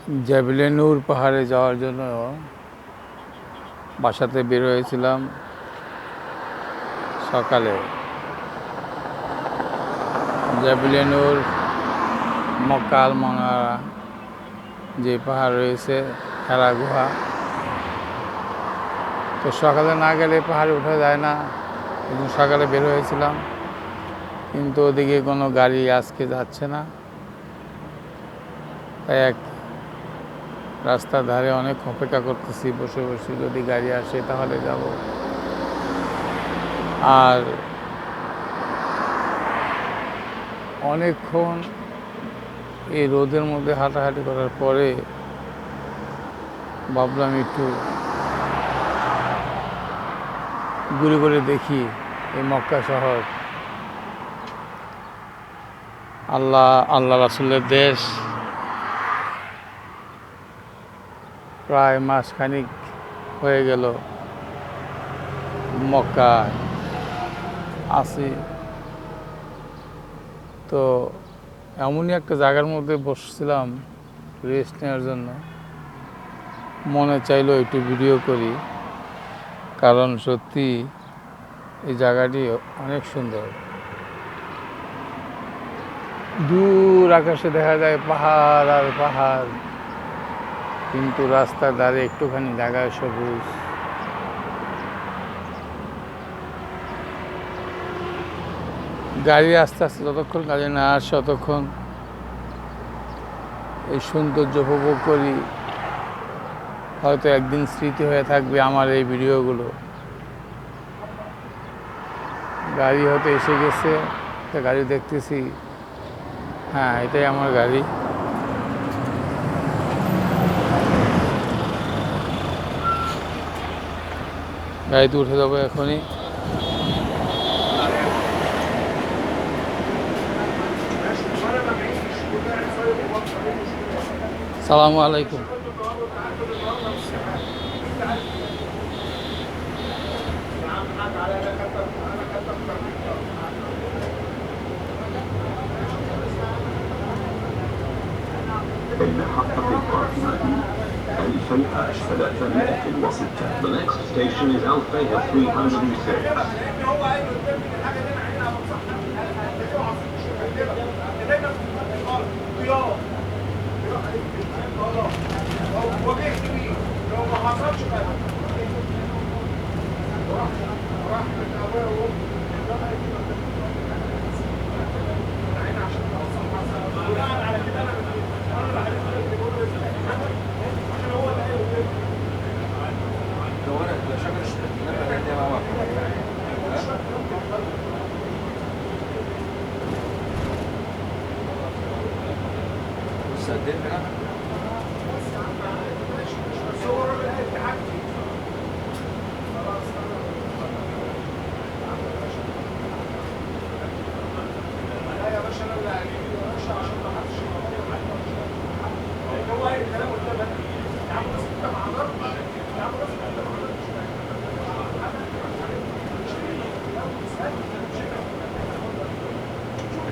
জাবিলে নূর পাহাড়ে যাওয়ার জন্য বাসাতে বের হয়েছিলাম সকালে। জাবিলে নূর মক্কা আল মুনাওয়ারা যে পাহাড় রয়েছে, হেরা গুহা, তো সকালে না গেলে পাহাড়ে ওঠা যায় না। এবং সকালে বের হয়েছিলাম, কিন্তু ওদিকে কোনো গাড়ি আজকে যাচ্ছে না। তাই এক রাস্তার ধারে অনেক অপেক্ষা করতেছি বসে বসে, যদি গাড়ি আসে তাহলে যাব। আর অনেকক্ষণ এই রোদের মধ্যে হাঁটাহাঁটি করার পরে ভাবলাম একটু ঘুরে ঘুরে দেখি এই মক্কা শহর, আল্লাহ রাসূলের দেশ। প্রায় মাসখানিক হয়ে গেল মক্কায় আছি। তো এমনই একটা জায়গার মধ্যে বসছিলাম রেস্ট নেওয়ার জন্য, মনে চাইলো একটু ভিডিও করি, কারণ সত্যি এই জায়গাটি অনেক সুন্দর। দূর আকাশে দেখা যায় পাহাড় আর পাহাড়, কিন্তু রাস্তার ধারে একটুখানি জায়গায় সবুজ। গাড়ি আস্তে আস্তে যতক্ষণ গাড়ি না আসে ততক্ষণ এই সৌন্দর্য উপভোগ করি। হয়তো একদিন স্মৃতি হয়ে থাকবে আমার এই ভিডিওগুলো। গাড়ি হয়তো এসে গেছে, তো গাড়ি দেখতেছি, হ্যাঁ এটাই আমার গাড়ি। গাড়িতে উঠে যাবো এখনই। সালামু আলাইকুম। بين محطة القافلة الفيئة 306. The next station is Al-Fayha 306.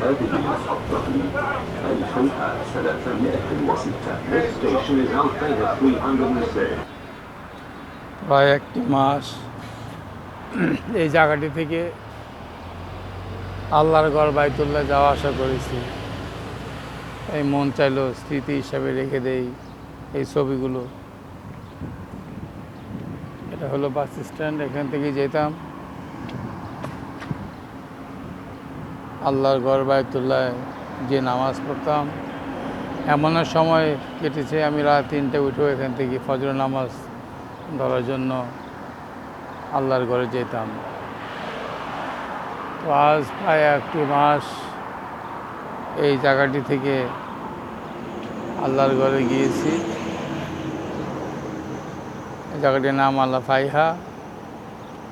هذه محطة الفيئة 306. This station is Al-Fayha 306. প্রায় একটি মাস এই জায়গাটি থেকে আল্লাহর ঘর বাইতুল্লাহ যাওয়া আসা করেছি। এই মন চাইলো স্মৃতি হিসাবে রেখে দেই এই ছবিগুলো। এটা হলো বাস স্ট্যান্ড, এখান থেকে যেতাম আল্লাহর ঘর বাইতুল্লাহ, যে নামাজ পড়তাম। এমন সময় কেটেছে আমি রাত 3টায় উঠেও এখান থেকে ফজর নামাজ ধরার জন্য আল্লাহর ঘরে যেতাম। তো আজ প্রায় একটি মাস এই জায়গাটি থেকে আল্লাহর ঘরে গিয়েছি। এই জায়গাটির নাম আল-ফাইহা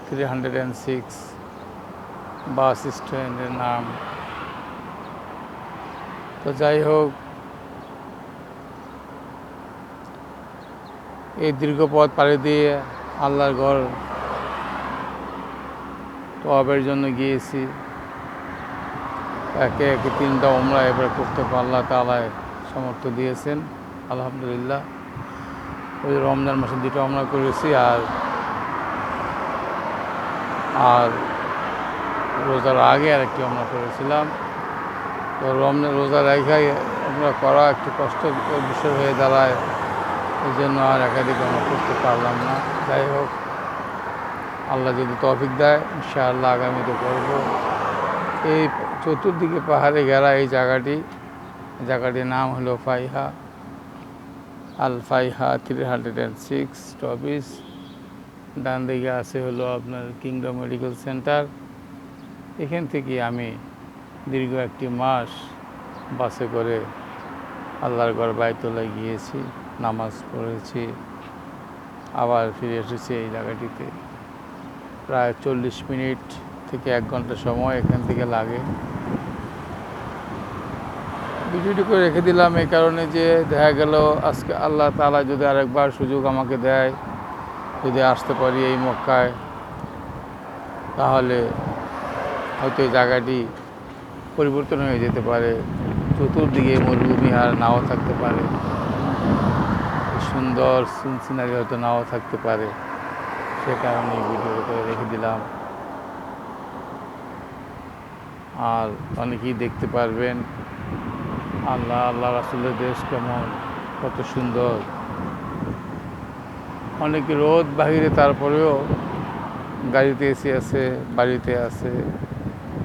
306 বাস স্ট্যান্ডের নাম। তো যাই হোক, এই দীর্ঘ পথ পাড়ি দিয়ে আল্লাহর ঘর তওয়াবের জন্য গিয়েছি। একে একে 3টা উমরা এবার করতে আল্লাহ তাআলা সামর্থ্য দিয়েছেন। আলহামদুলিল্লাহ। ওই রমজান মাসে 2টা ওমরা করেছি, আর রোজার আগে আরেকটি ওমরা করেছিলাম। তো রোজা রেখায় ওমরা করা একটু কষ্টের বিষয় হয়ে দাঁড়ায়, এই জন্য আর একাধিক ওমরা করতে পারলাম না। যাই হোক, আল্লাহ যদি তৌফিক দেয় ইনশাআল্লাহ আগামীতে করব। এই চতুর্দিকে পাহাড়ে ঘেরা এই জায়গাটির নাম হলো ফাইহা, আল ফাইহা 306 টপিস। ডান দিকে আছে হলো আপনার কিংডম মেডিকেল সেন্টার। এখান থেকে আমি দীর্ঘ 1 মাস বাসে করে আল্লাহর ঘর বাইতুল্লাহ গিয়েছি, নামাজ পড়েছি, আবার ফিরে এসেছি এই জায়গাটিতে। প্রায় 40 মিনিট থেকে 1 ঘন্টা সময় এখান থেকে লাগে। ভিডিওটি করে রেখে দিলাম এই কারণে যে দেখা গেল আজকে আল্লাহ তাআলা যদি আরেকবার সুযোগ আমাকে দেয়, যদি আসতে পারি এই মক্কায়, তাহলে হয়তো এই জায়গাটি পরিবর্তন হয়ে যেতে পারে। চতুর্দিকে মরুভূমি আর নাও থাকতে পারে, সুন্দর সিনারি হয়তো নাও থাকতে পারে। সে কারণে ভিডিও করে রেখে দিলাম। আর অনেকেই দেখতে পারবেন আল্লাহ রাসূলের দেশ কেমন, কত সুন্দর। অনেকে রোদ বাহিরে, তারপরেও গাড়িতে এসি আছে, বাড়িতে আছে,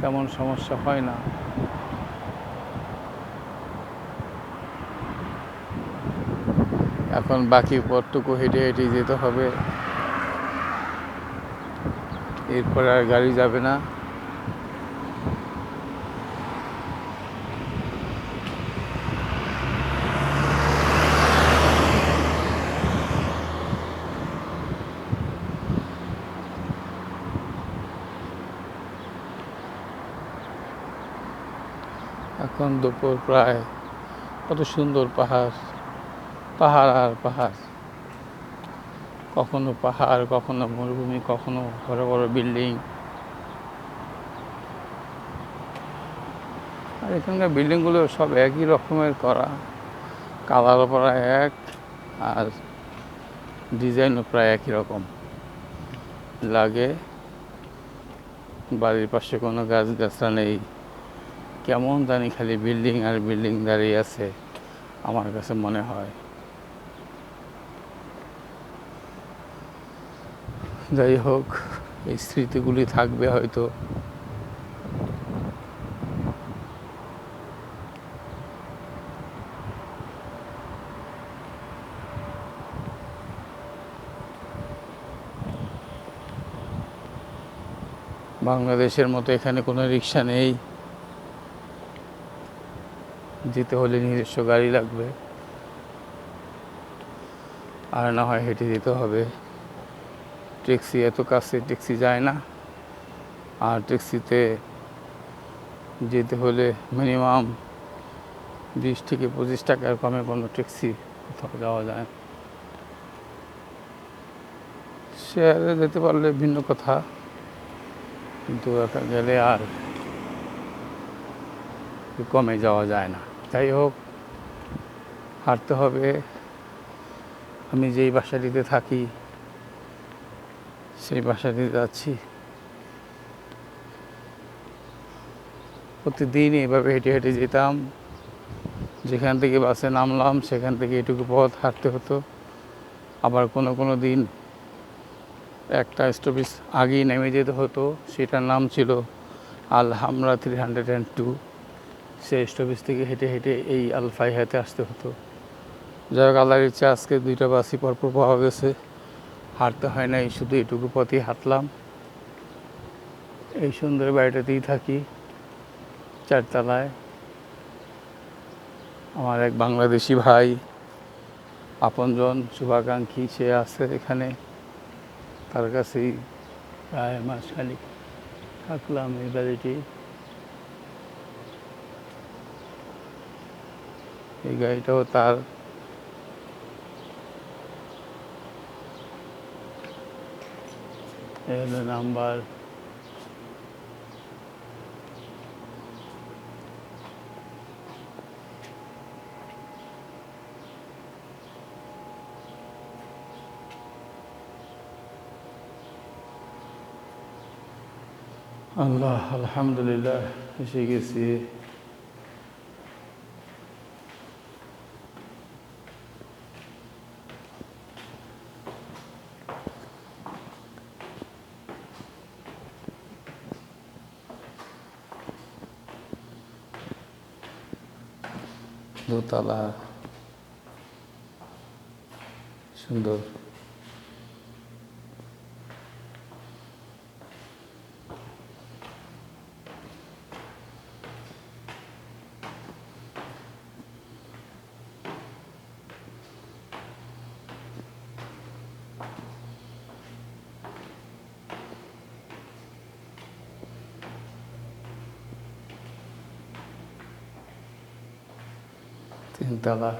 তেমন সমস্যা হয় না। এখন বাকি পথটুকু হেঁটে হেঁটে যেতে হবে, এরপর আর গাড়ি যাবে না। এখন দুপুর প্রায়। কত সুন্দর পাহাড় আর পাহাড়, কখনো পাহাড়, কখনো মরুভূমি, কখনো বড় বড় বিল্ডিং। আর এখানকার বিল্ডিংগুলো সব একই রকমের করা, কালারও প্রায় এক, আর ডিজাইনও প্রায় একই রকম লাগে। বাড়ির পাশে কোনো গাছগাছরা নেই, কেমন জানি খালি বিল্ডিং আর বিল্ডিং দাঁড়িয়ে আছে আমার কাছে মনে হয়। যাই হোক, এই স্মৃতিগুলি থাকবে হয়তো। বাংলাদেশের মতো এখানে কোনো রিক্সা নেই, যেতে হলে নিজস্ব গাড়ি লাগবে, আর না হয় হেঁটে যেতে হবে। ট্যাক্সি এত কাছে ট্যাক্সি যায় না, আর ট্যাক্সিতে যেতে হলে মিনিমাম 20 থেকে 25 টাকার কমে কোনো ট্যাক্সি কোথাও যাওয়া যায়। শেয়ারে যেতে পারলে ভিন্ন কথা, কিন্তু একা গেলে আর কমে যাওয়া যায় না। যাই হোক, হাঁটতে হবে। আমি যেই বাসাটিতে থাকি সেই বাসাটিতে যাচ্ছি। প্রতিদিন এভাবে হেঁটে হেঁটে যেতাম। যেখান থেকে বাসে নামলাম সেখান থেকে এটুকু পথ হাঁটতে হতো। আবার কোনো দিন একটা স্টপেজ আগেই নেমে যেতে হতো, সেটার নাম ছিল আল হামরা 302। সেই স্টপেজ থেকে হেঁটে হেঁটে এই আল ফাইহাতে আসতে হতো। যাই হোক, আল্লাহর ইচ্ছা আজকে 2টা বাসই পরপর পাওয়া গেছে, হাঁটতে হয় নাই, শুধু এটুকু পথই হাঁটলাম। এই সুন্দর বাড়িটাতেই থাকি, 4 তলায়। আমার এক বাংলাদেশি ভাই, আপনজন, শুভাকাঙ্ক্ষী, সে আছে এখানে। তার কাছেই প্রায় মাসখানেক থাকলাম এই বাড়িটি। এই গাড়িটাও তার। এই হলো নাম্বার। আল্লাহ, আলহামদুলিল্লাহ এসে গেছি। দোতলা, সুন্দর। তিনতলা।